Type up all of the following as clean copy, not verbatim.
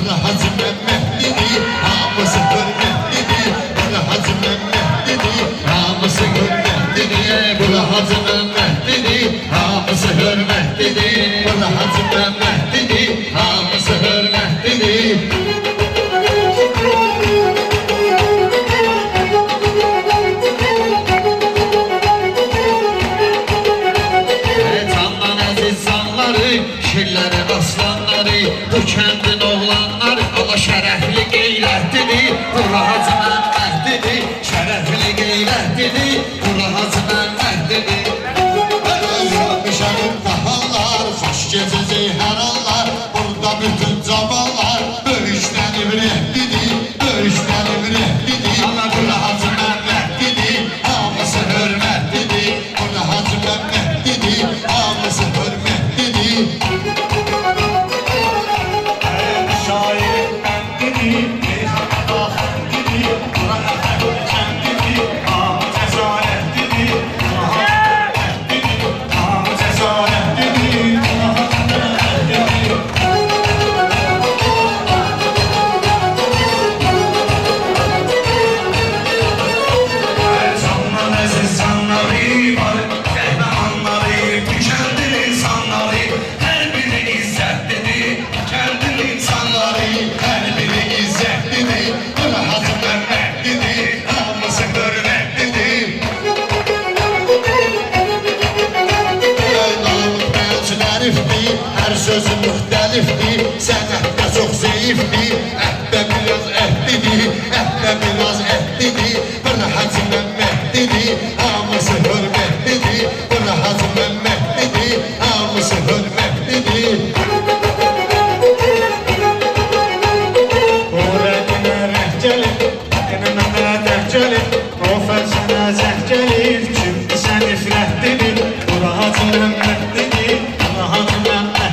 Bana Hacı Mehmetlidir, hamısı hürmetlidir. Bana Hacı Mehmetlidir, hamısı hürmetlidir. Bana Hacı Mehmetlidir, hamısı hürmetlidir. Bana Hacı Mehmetlidir, hamısı hürmetlidir. Şirlərin aslanları, bu kəndin oğlanları, Allah şərəfli qeyrətlidir, Bura Hacı Məhmədlidir, şərəfli qeyrətlidir, Bura Hacı Məhmədlidir. Özləmişənim qahallar, xoş gecəcək hər anlar, burada bütün caballar, böyüşdən ibrətlidir, böyüşdən ibrətlidir, Bura Hacı Məhmədlidir, hamısı hörmətlidir, Bura Hacı Məhmədlidir, hamısı hörmətlidir. Her sözü müxtəlifdir, sənətdə çox zeyifdir, əhdə biraz əhdidir, əhdə biraz əhdidir, Bura Hacı Məhmədlidir, hamısı hörmətlidir, Bura Hacı Məhmədlidir, hamısı hörmətlidir. O rədinə rəh gəlir, mənə dəh gəlir, o fəlsənə zəh gəlir, çünki sən ifrətlidir, Bura Hacı Məhmədlidir, Bura Hacı Məhmədlidir.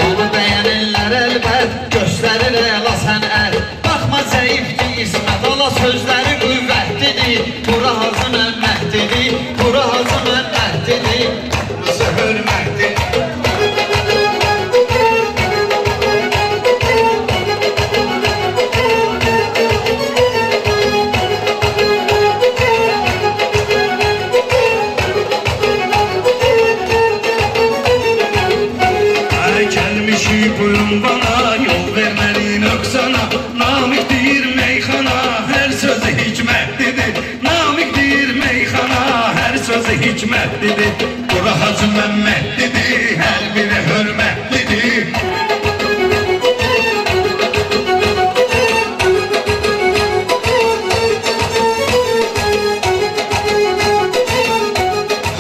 Onu bəyənirlər əlbət, göstərir əla sən əl, baxma zəifdir İsmət, ala sözləri qüvvətlidir, Bura Hacı Məhmədlidir, Bura Hacı Məhmədlidir, hamısı hörmətlidir. Buyurun bana, yol verməli nöqsana, Namik deyir meyxana, hər sözü hikmətlidir, Namik deyir meyxana, hər sözü hikmətlidir, Bura Hacı Məhmədlidir, hər biri hörmətlidir.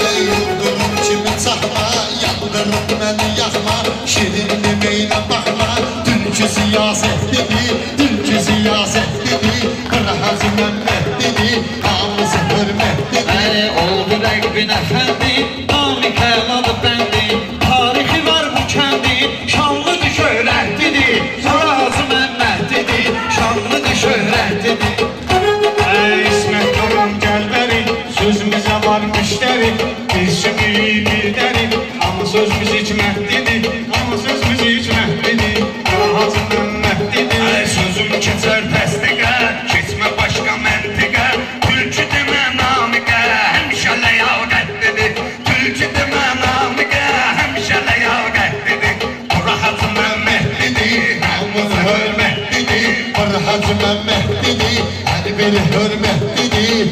Ey yıldırım kimi çaxma, yandırım məni yaxma, şirinli meynə baxma, dünkü siyasətlidir, dünkü siyasətlidir, Bura Hacı Məhmədlidir, hamısı hörmətlidir. Oldu rəqbin əfəndi, Namik əladı bəndi, tarixi var bu kəndin, şanlıdır şöhrətlidir, Bura Hacı Məhmədlidir, şanlıdır şöhrətlidir. İsmət durum gəl bəri, sözümüzə var müştəri, biz sümüyü bir dəri, hamı sözümüz hikmətlidir, hamı sözümüz hikmətlidir, Bura Hacı Məhmədlidir. Sözüm keçər təsdiqə, keçmə başqa məntiqə, Tülkü demə Namikə, həmişə ləyaqətlidir, Tülkü demə Namikə, həmişə ləyaqətlidir, Bura Hacı Məhmədlidir, hamısı hörmətlidir, Bura Hacı Məhmədlidir, hər biri hörmətlidir.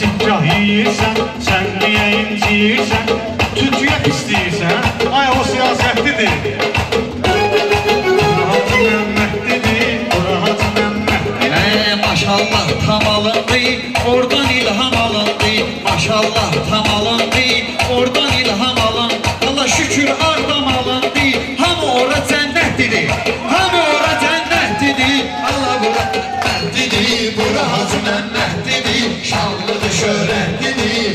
sikkah yiyirsən, sən niyə inciyirsən? Tücüyə istəyirsən, ay o siyasətlidir. Hacı Məmmədlidir, Hacı Məmmədlidir. Maşallah tam alındı, oradan ilham alındı. Maşallah tam alındı, oradan ilham alındı. Allah şükür ardam alındı, hamı ora cənnətlidir. Hamı ora cənnətlidir. Allah bura cənnətlidir, bura Hacı Məmmədlidir. Şanlıdır, şöhrətlidir.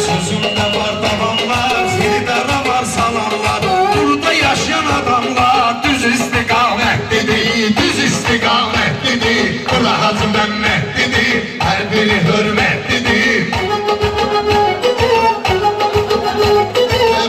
Sözümdə var davamlar, filidara var salamlar. Burada yaşayan adamlar düz istiqamətlidir, düz istiqamətlidir. Bura Hacı Məmmədlidir, hər biri hörmətlidir.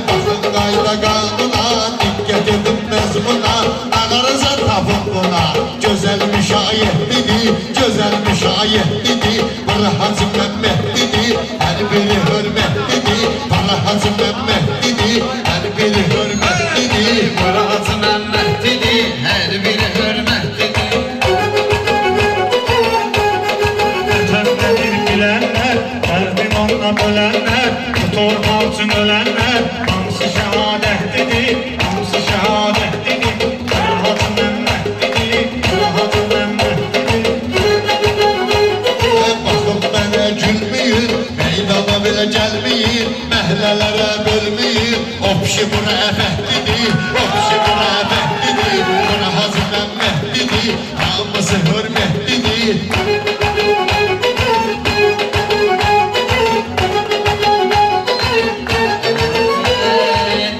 Baxın qayda qanuna, diqqət edin məzmuna, ağarıza tapın buna. Gözəl müşayiətlidir, gözəl müşayiətlidir. Bura Hacı Məmmədlidir, hər biri hörmətlidir. Bura Hacı Məmmədlidir, hər biri hörmətlidir. Bura Hacı Məmmədlidir, hər biri hörmətlidir. Vətənlədir bilənlər, dərdim onunla bölənlər, bu torpaq üçün ölənlər, hamısı şəhadətlidir, hamısı şəhadətlidir. Bura Hacı Məmmədlidir, bura Hacı Məmmədlidir. Baxın mənə gülməyin, meydana belə gəlməyin, məhlələrə bölməyin. O pişi bura əfətlidir, o pişi bura əfətlidir. Bura Hacı Məmmədlidir, hamısı hörmətlidir.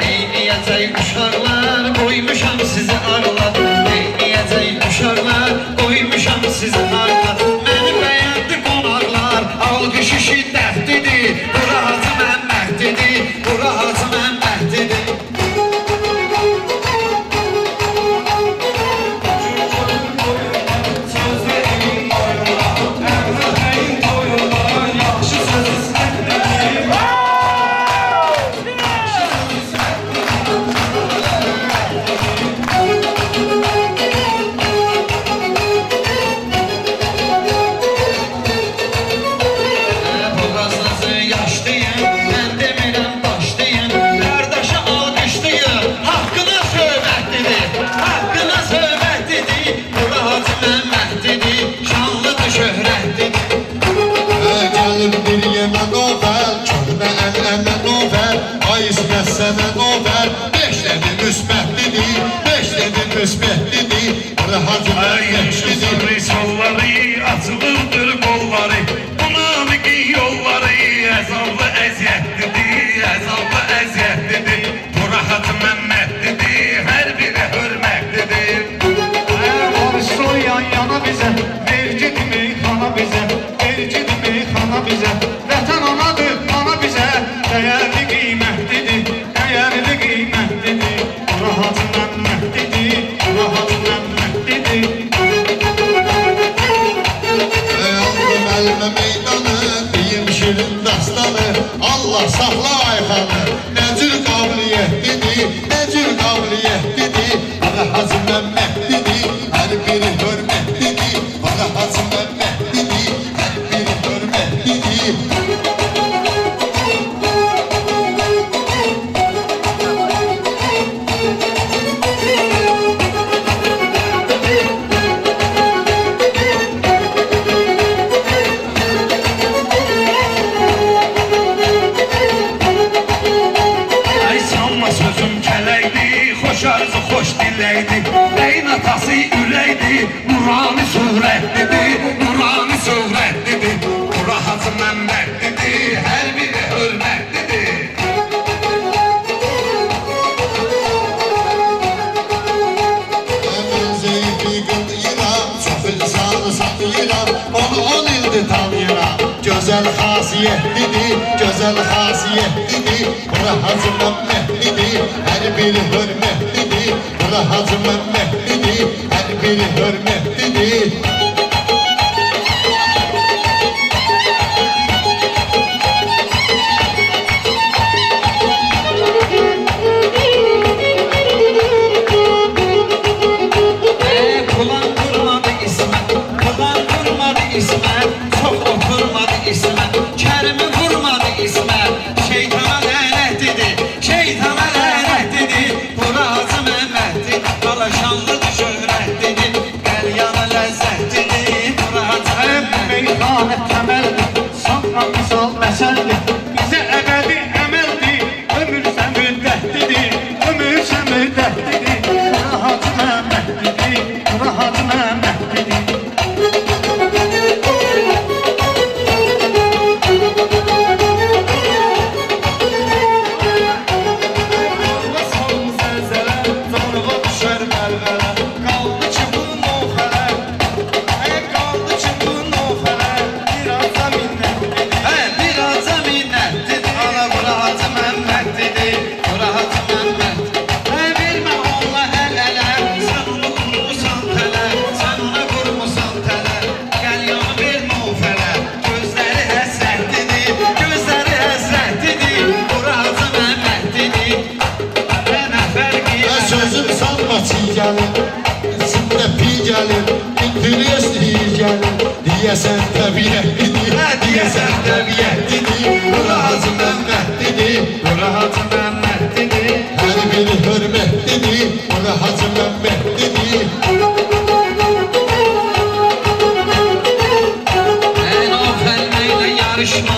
Neyniyəcək uşaqlar, qoymuşam sizi arılar. Neyniyəcək uşaqlar, qoymuşam sizi arılar. Məni bəyəndi qonaqlar, alqışı şiddətlidir. Bura Hacı Məmmədlidir, bura Hacı Məmmədlidir. Boğazınızı yaşlayın, mən demirəm başlayın. Qardaşı alqışlayın, haqqına söhbətlidir, haqqına söhbətlidir. Bura Hacı Məmmədlidir, şanlıdır, şöhrətlidir. Gəlib bir yemə novel, köhnə ənənə novel. Ay İsmət sənə novel, beş dedi müsbətlidir, beş dedi müsbətlidir. Bura Hacı Məmmədlidir. Yolları açılıbdır qolları, Munamiqin yolları əzablı əziyyətlidir, əzablı əziyyətlidir. Bura Hacı Məmmədlidir, hər biri hörmətlidir. Soy yan yana bizə, vergid meyxana bizə, vergid meyxana bizə. Vətən anadır, ana bizə, dəyərli qiymətlidir, dəyərli qiymətlidir. Bura Hacı Məmmədlidir, bura Hacı Məmmədlidir. Aldım əlmə meydanı, deyim şirin dastanı. Allah saxla ayxanı, nə cür qabiliyyətlidir, nə cür qabiliyyətlidir. Bura Hacı Məmmədlidir, hər biri hörmətlidir. Bura Hacı Məmmədlidir, hər biri hörmətlidir. Ay sanma sözüm kələkdi, xoş arzu xoş diləkdi. Beyin atası ürəkdi, nurani surətlidir, nurani surətlidir. Bura Hacı Məmmədlidir, hər biri hörmətlidir. Mən zeyfi qıldıyıram, çox insanı satıyıram. Onu 10 ildir tanıyıram. Gözəl xasiyyətlidir, gözəl xasiyyətlidir. Bura Hacı Məmmədlidir, hər biri hörmətlidir. Bura Hacı Məmmədlidir, hər biri hörmətlidir. Kulağın durmadı İsmet, kulağın durmadı İsmet. Çok otur əmanət təməldir, sanma misal məsəldir. Bizə əbədi əməldir, ömürsə müddətlidir, ömürsə müddətlidir. Bura Hacı Məmmədlidir, bura Hacı Məmmədlidir. Sözüm sanma çiğ gəlir, içimdə pi gəlir, İntiliyiz iyi gəlir. Deyəsən təbiyyətlidir, deyəsən təbiyyətlidir. Bura Hacı Məmmədlidir, Bura Hacı Məmmədlidir. hər biri hörmətlidir. Bura Hacı Məmmədlidir. Mən o fəlməklə yarışma